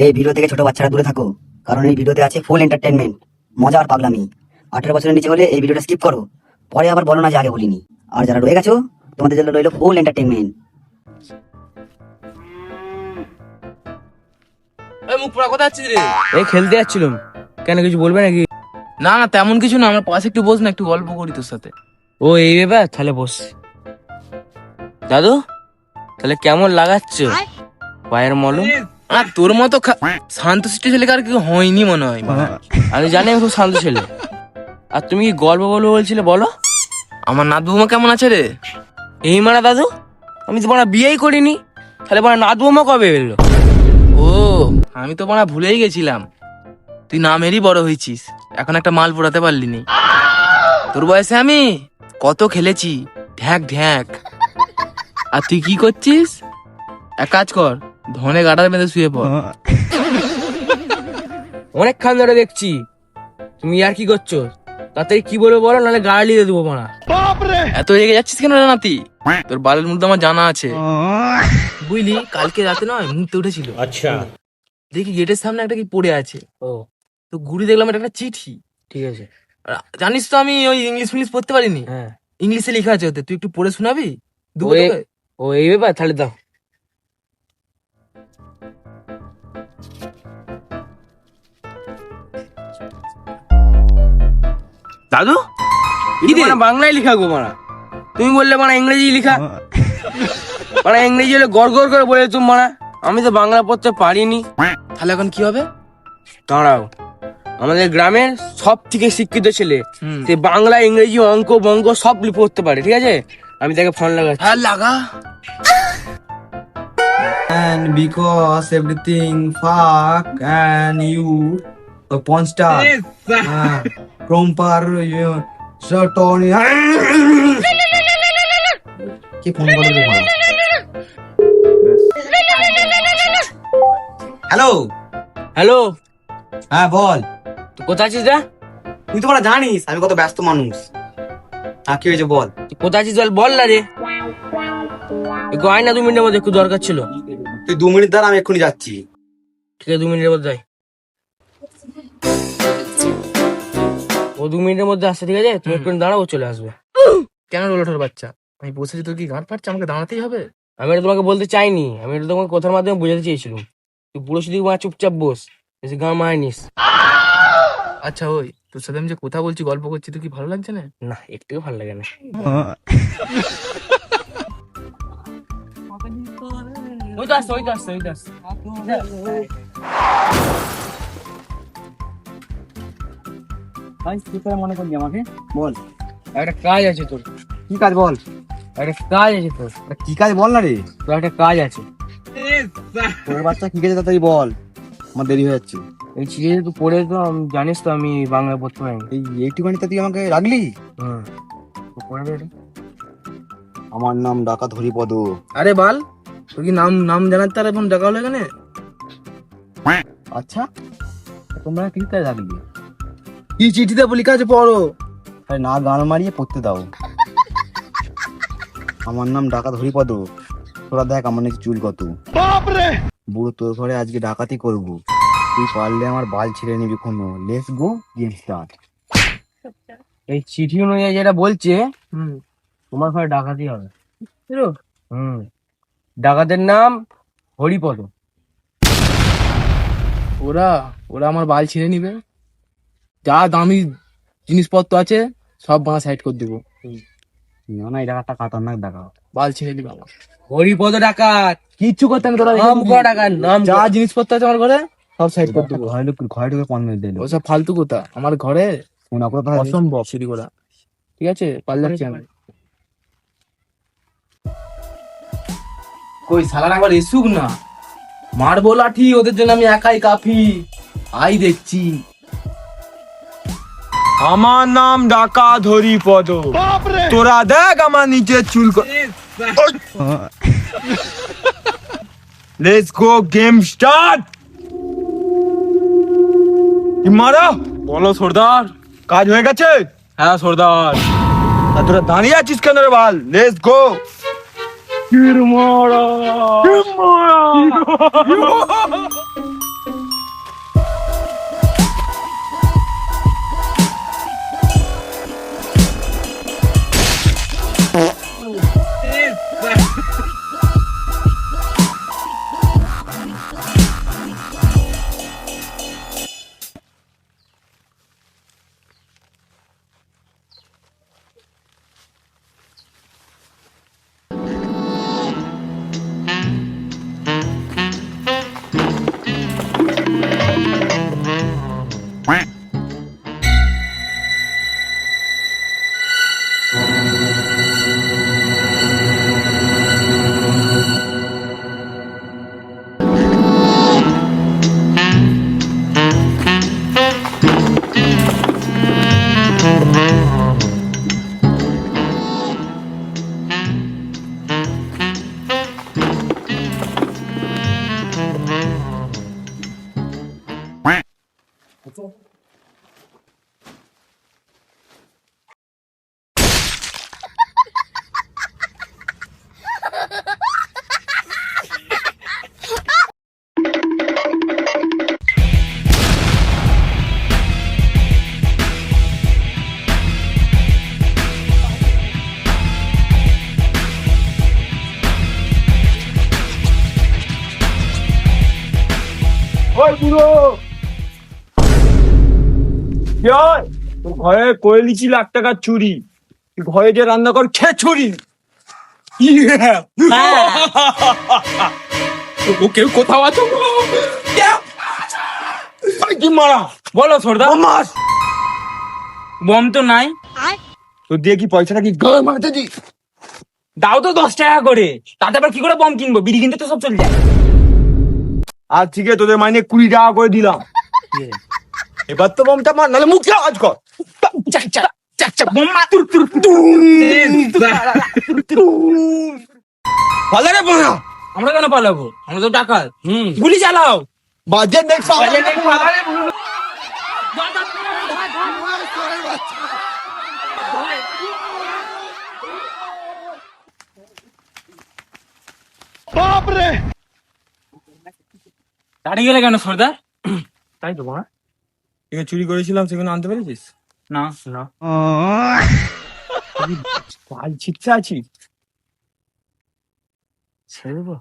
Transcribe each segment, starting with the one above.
এই ভিডিও থেকে ছোট বাচ্চারা দূরে থাকো, কারণ এই ভিডিওতে আছে ফুল এন্টারটেনমেন্ট, মজা আর পাগলামি। 18 বছরের নিচে হলে এই ভিডিওটা স্কিপ করো, পরে আবার বলো না যে আগে বলিনি। আর যারা রয়ে গেছো তোমাদের জন্য রইলো ফুল এন্টারটেনমেন্ট। মুখ পোড়া কথা আছিস রে? এই খেলতে যাচ্ছিলাম। কেন কিছু বলবে নাকি? না না, তেমন কিছু না। আমার পাশে একটু বস না, একটু গল্প করি তোর সাথে। ও এই ব্যাপার, তাহলে বস। দাদু তাহলে কেমন লাগাচ্ছ পায়ের মলম? আর তোর মতো শান্ত শিষ্ট ছেলে আর কি হয়নি মনে হয়। আমি জানি আমি খুব শান্ত ছেলে। আর তুমি কি গল্প বলবো বলছিলে, বলো। আমার নাত বৌমা কেমন আছে রে? এই মানে দাদু, আমি তো মানে বিয়েই করিনি, তাহলে মানে নাত বৌমা কবে এলো? ও, আমি তো মানে ভুলেই গেছিলাম। তুই নামেরই বড় হয়েছিস, এখন একটা মাল পোড়াতে পারলি নি। তোর বয়সে আমি কত খেলেছি ঢ্যাক ঢ্যাক। আর তুই কি করছিস? এক কাজ কর, ধনে গাটার বেঁধে শুয়ে পড়। অনেকক্ষণ ধরে দেখছি তুমি আর কি করছো। তাড়াতাড়ি কি বলবো বলো, নাহলে গাড়ি দিয়ে দেবো মারা। এত রেগে যাচ্ছিস কেন রে নাতি? তোর বালের মধ্যে আমার জানা আছে, বুঝলি? কালকে রাতে নয় মুহূর্তে উঠেছিল। আচ্ছা, দেখি গেটের সামনে একটা কি পড়ে আছে। ও তো ঘুরে দেখলাম এটা একটা চিঠি। ঠিক আছে। আর জানিস তো আমি ওই ইংলিশ ফিংলিশ পড়তে পারিনি। হ্যাঁ, ইংলিশে লেখা আছে ওতে, তুই একটু পড়ে শোনাবি? ও ও এই ব্যাপার, তাহলে দাও। দাদু কি রে? বাংলায় লেখা গো মারা, তুমি বললে মানে ইংরেজি লেখা। মানে ইংরেজি হলে গড় গড় করে বলে তুমি মারা, আমি তো বাংলা পড়তে পারিনি। তাহলে এখন কি হবে? দাঁড়াও, আমাদের গ্রামের সব থেকে শিক্ষিত ছেলে, হুম। সে বাংলা ইংরেজি অঙ্ক বঙ্ক সব পড়তে পারে, ঠিক আছে? আমি তাকে ফোন লাগাচ্ছি। হ্যাঁ লাগা। And because everything fuck and you the porn star proper you Tony কি ফোন করে রে ভাই? হ্যালো হ্যালো, হ্যাঁ বল। তুই কোথায় আছিস রে? তুই তো বড় জানিস আমি কত ব্যস্ত মানুষ। হ্যাঁ কি হয়েছে বল। তুই কোথায় আছিস বল না রে। একটু আয় না, 2 মিনিটের মধ্যে একটু দরকার ছিল। তুই 2 মিনিট দাঁড়া, আমি এক্ষুনি যাচ্ছি। ঠিক আছে, 2 মিনিটের মধ্যে যাই। ও 2 মিনিটের মধ্যে আসছে, ঠিক আছে? তুমি একটু দাঁড়াও, চলে আসবে। কেন রোলটোর বাচ্চা? আমি বসেছি, তোর কি গাঁট ফাটছে? আমাকে দাঁড়াতেই হবে? আমি এটা তোমাকে বলতে চাইনি, আমি এটা তোমাকে কথার মাধ্যমে বোঝাতে চেয়েছিলাম। তুই পুরো শুধু চুপচাপ বস, বেশি গাঁ মারিনিস। আচ্ছা, ওই তোর সাথে আমি যে কথা বলছি, গল্প করছি, তোর কি ভালো লাগছে না? না, একটু ভালো লাগে না। ওই তো আসছে, ওই তো আসছে, ওই তো আসছে। মনে করলি আমাকে বল, একটা কাজ আছে তোর। কি কাজ বল? একটা কাজ আছে তোর। কি কাজ বল না রে। তোর একটা কাজ আছে। তোর বাচ্চা কি কাজে তাড়াতাড়ি বল, আমার দেরি হয়ে যাচ্ছে। এই চিঠি তুই পড়ে তো জানিস তো আমি বাংলা পড়তে পারি। এইটুখানিতে তুই আমাকে রাখলি? হুম, তো পড়ে দে এটা। আমার নাম ডাকাত হরিপদ। আরে বাল, তোর কি নাম জানার তার এখন দেখা হলো এখানে? আচ্ছা তোমরা কি কাজ রাখলি? কি চিঠিতে লেখা আছে পড়ো। আরে না, গান মারিয়ে পড়তে দাও। আমার নাম ডাকাত হরিপদ। তোরা দেখ আমার নাকি চুল কত। বুড়ো তোর ঘরে আজকে ডাকাতি করব, তুই পারলে আমার বাল ছিঁড়ে নিবি কোনো। Let's go game start. এই চিঠি অনুযায়ী যেটা বলছে, হুম। তোমার ঘরে ডাকাতি হবে। হুম, ডাকাতের নাম হরিপদ। ওরা ওরা আমার বাল ছিঁড়ে নিবে। যা দামি জিনিসপত্র আছে সব বাঁ সাইড করে দেবো, না না, এটা একটা খাতারনাক দেখা। বাল ছিঁড়ে দিবে আমার। হরিপদ ডাকাত, কিচ্ছু করতে আমি তোরা নাম করা ডাকাত, নাম যা জিনিসপত্র আছে আমার ঘরে সব সাইড করে দেবো। ঘরে ঢুকে 5 মিনিট দিল। ওসব ফালতু কথা আমার ঘরে শোনা কথা অসম্ভব সিঁড়ি করা। ঠিক আছে, পাল্লাচ্ছি আমি। কই শালার একবার এসুক না, মারবো লাঠি, ওদের জন্য আমি একাই কাফি। আই দেখছি। আমার নাম ডাকাত হরিপদ। তোরা দেখ আমার নিচের চুল। Let's go game start. মারা বলো সর্দার। কাজ হয়ে গেছে? হ্যাঁ সর্দার। আর তোরা দাঁড়িয়ে আছিস কেন রে বাল? Let's go. ওই বুড়ো কি হয়? তোর ঘরে করে লিচি লাখ টাকার চুরি, তুই ঘরে যে রান্না কর খেয়ে চুরি। ও কেউ কোথাও আছো? কি মারা বলো সর্দার, মাস বম তো নাই। তোর দিয়ে কি পয়সাটা কি গায়ে মারতে দি? দাও তো 10 টাকা করে, তাতে আবার কি করে বম কিনবো? বিড়ি কিনতে তো সব চলে যায়। আজ থেকে তোদের মাইনে 20 টাকা করে দিলাম। এবার তো বমটা মার, নাহলে মুখে আওয়াজ কর। চাক চাক চাক চাক বম মার। ভালো রে বাড়া, আমরা কেন পালাবো? আমরা তো ডাকাত। গুলি চালাও। বাজে নেক্সট দাঁড়িয়ে গেলে কেন সর্দার? তাই তো বাড়া, এখানে চুরি করেছিলাম সেখানে আনতে পেরেছিস? না না, বাল ছিটতে আছি। ছেড়ে দেবো।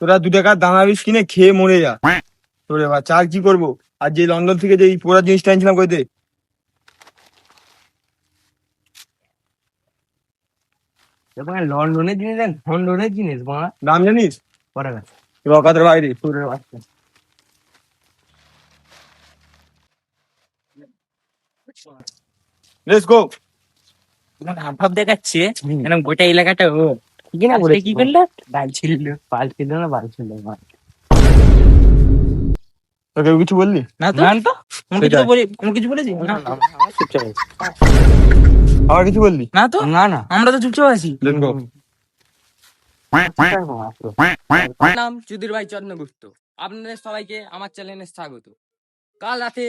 তোরা 2 টাকার দানা বিষ কিনে খেয়ে মরে যা। তোরে বাচ্চা আর কি করবো? আর যে লন্ডন থেকে যে এই পোড়া জিনিসটা আনছিলাম কই দে। লন্ডনের জিনিস লন্ডনের জিনিস বাড়া নাম জানিস? পরে গেছে রকাতের বাইরে। তোরের বাচ্চা। Let's go. ভাব দেখাচ্ছে এরকম গোটা এলাকাটা ও কি না আজকে কি করলো? বাল ছিল না বাল ছিল না। তোকে কিছু বললি? না তো, তো আমি কিছু বলি, আমি কিছু বলেছি না? চুপচাপ আছি। আবার কিছু বললি? না তো, না না আমরা তো চুপচাপ আছি। Let's go. আমার নাম চুদির ভাই চন্দ্রগুপ্ত। আপনাদের সবাইকে আমার চ্যানেলে স্বাগত। কাল রাতে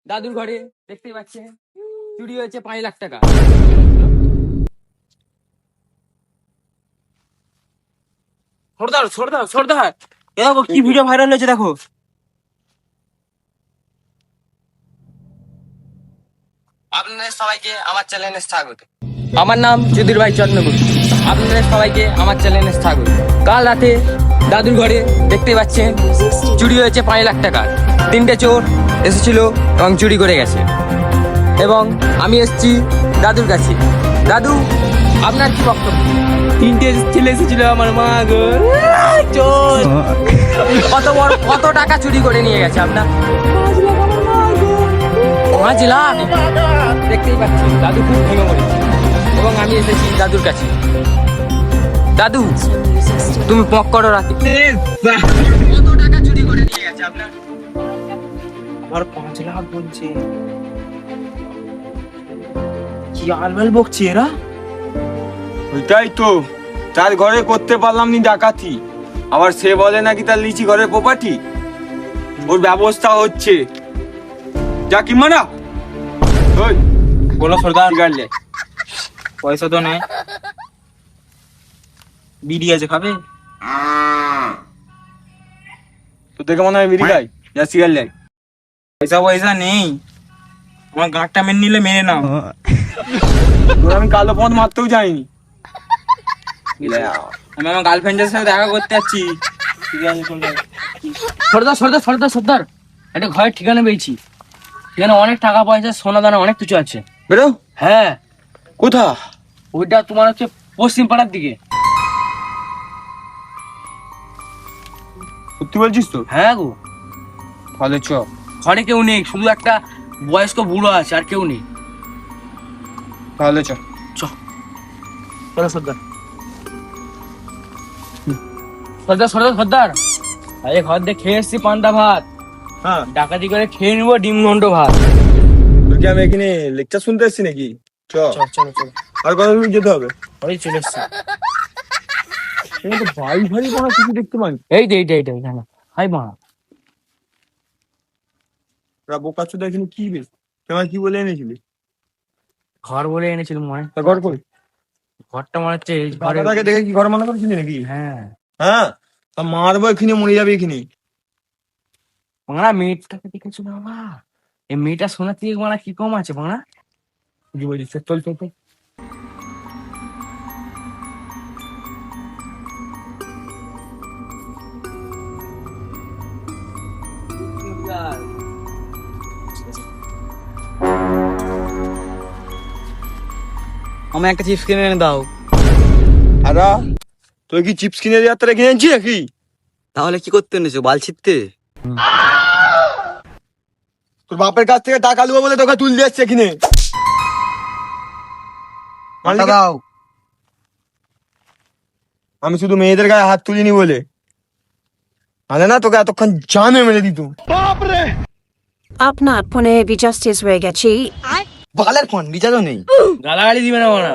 দাদুর ঘরে দেখতেই পাচ্ছেন চুরি হয়েছে 5 লাখ টাকা। সর্দার সর্দার সর্দার, এ দেখো কি ভিডিও ভাইরাল হয়েছে দেখো। আপনাদের সবাইকে আমার চ্যানেলে স্বাগত। আমার নাম চুদির ভাই চন্দ্রগুপ্ত। আপনাদের সবাইকে আমার চ্যানেলে স্বাগত। কাল রাতে দাদুর ঘরে দেখতে পাচ্ছেন চুরি হয়েছে 5 লাখ টাকা। 3টে চোর এসেছিল এবং চুরি করে গেছে, এবং আমি এসেছি দাদুর কাছে। দাদু, আপনার কি বক্তব্য? 3টে ছেলে এসেছিল আমার মা গো, চোর। কত টাকা চুরি করে নিয়ে গেছে আপনার? 5 লাখ। দেখতেই পাচ্ছি দাদু খুব ভেঙে পড়েছে, এবং আমি এসেছি দাদুর কাছে। দাদু, তুমি পক করো রাতে। কত টাকা চুরি করে নিয়ে গেছে আপনার? আমার 5 লাখ বলছে। কি আলবাল বকছে এরা? ওইটাই তো, তার ঘরে করতে পারলাম নি ডাকাতি, আবার সে বলে নাকি তার লিচি ঘরের প্রপার্টি। ওর ব্যবস্থা হচ্ছে। যা কি মানা ওই বলো সর্দার। সিগারেট লে। পয়সা তো নেই, বিড়ি আছে খাবে? তো দেখে মনে হয় বিড়ি খাই, যা সিগারেট লে। পয়সা নেই, আমার গাঁটটা মেনে নিলে মেনে নাও। তোর আমি কালো পথ মারতেও যাইনি। আমি আমার গার্লফ্রেন্ডের সাথে দেখা করতে যাচ্ছি। সর্দার সর্দার সর্দার সর্দার, একটা ঘরের ঠিকানা পেয়েছি। এখানে অনেক টাকা পয়সা, সোনা দানা অনেক কিছু আছে। বেরো। হ্যাঁ, কোথা? ওইটা তোমার হচ্ছে পশ্চিম পাড়ার দিকে। সত্যি বলছিস তো? হ্যাঁ গো, তাহলে চ। ঘরে কেউ নেই, শুধু একটা বয়স্ক বুড়ো আছে, আর কেউ নেই। তাহলে চ। চলো সর্দার। সর্দার সর্দার সর্দার, আরে ঘর দিয়ে খেয়ে এসছি পান্তা ভাত, হ্যাঁ, ডাকাতি করে খেয়ে নিবো ডিম ঘন্ট ভাত। তোর কি আমি এখানে লেকচার শুনতে এসছি নাকি? চ। চলো চলো, আর কত দূর যেতে হবে? ওই চলে এসছি। এখানে তো ভারী ভারী কোনো কিছু দেখতে পাই। এইটা এইটা এইটা, হাই মা। তোরা বোকা চোদা এখানে কি বেশ তোমার কি বলে এনেছিলি? ঘর বলে এনেছিলাম মনে তা ঘর কই? ঘরটা মনে হচ্ছে এই ঘরে দাদাকে দেখে কি ঘর মনে করছিলি নাকি? হ্যাঁ হ্যাঁ, তা মারবো এখানে, মরে যাবে এখানে। বাংলা মেয়েটাকে দেখেছো বাবা, এই মেয়েটা সোনার থেকে বাংলা কি কম আছে বাংলা? কি বলছিস? চল চল চল। আমার একটা চিপস কিনে এনে দাও। দাদা, তুই কি চিপস কিনে যাত্রা কিনে আনছি নাকি? তাহলে কি করতে এনেছো, বাল ছিটতে? তোর বাপের কাছ থেকে টাকা নেবো বলে তোকে তুল দিয়েছে এখানে। মালটা দাও। আমি শুধু মেয়েদের গায়ে হাত তুলিনি বলে, আরে না তোকে এতক্ষণ জানে মেরে দিত। আপনার ফোনে রিচার্জ শেষ হয়ে গেছে। বালের ফোন, রিচার্জও নেই। গালাগালি দিবে না বাংলা।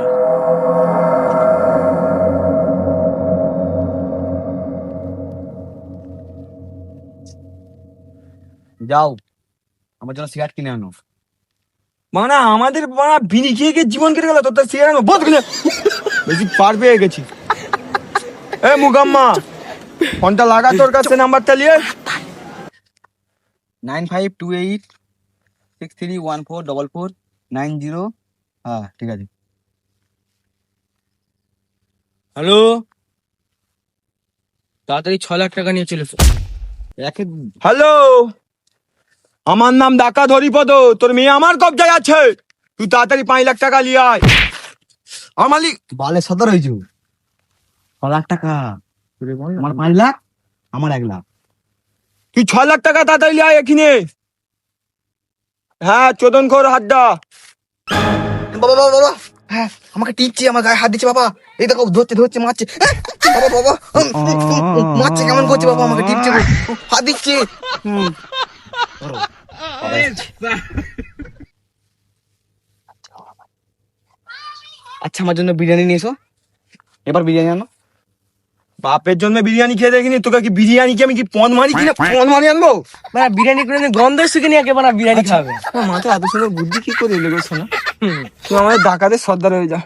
যাও, আমার জন্য সিগারেট কিনে আনো। মানে আমাদের বিড়ি খেয়ে খেয়ে জীবন কেটে গেল, তোর তো সিগারেট বোধ কিনে বেশি পার পেয়ে গেছি। এ মুগাম্মা, ফোনটা লাগা, তোর কাছে নাম্বারটা নিয়ে। 952863144490। হ্যাঁ ঠিক আছে। হ্যালো, তাড়াতাড়ি 6 লাখ টাকা নিয়ে চলে এসো। হ্যালো, আমার নাম ডাকাত হরিপদ, তোর মেয়ে আমার কবজায় আছে, তুই তাড়াতাড়ি 5 লাখ টাকা নিয়ে আয়। আমালি বালের সদর হয়েছে। 6 লাখ টাকা, আমার 5 লাখ, আমার 1 লাখ। তুই 6 লাখ টাকা তাড়াতাড়ি নিয়ে আয় এখানে। হ্যাঁ, চোদন খোর হাড্ডা। বাবা বাবা বাবা, হ্যাঁ আমাকে টিপছে, আমার গায়ে হাত দিচ্ছে বাবা। এই দেখো ধরছে ধরছে, মারছে। বাবা বাবা, মারছে কেমন করছে বাবা, আমাকে টিপছে গো, হাত দিচ্ছে। আচ্ছা, আমার জন্য বিরিয়ানি নিয়ে এসো। এবার বিরিয়ানি আনো। বাপের জন্য বিরিয়ানি খেয়ে দেখিনি, তোকে কি বিরিয়ানি কি আমি কি পন মারি কিনা পন মারি আনবো? মানে বিরিয়ানি করে গন্ধ শিখে নিয়ে একেবারে বিরিয়ানি খাবে। আমার মাথায় এত সুন্দর বুদ্ধি কি করে এলো গো সোনা? তুই আমাদের ডাকাতের সর্দার হয়ে যা।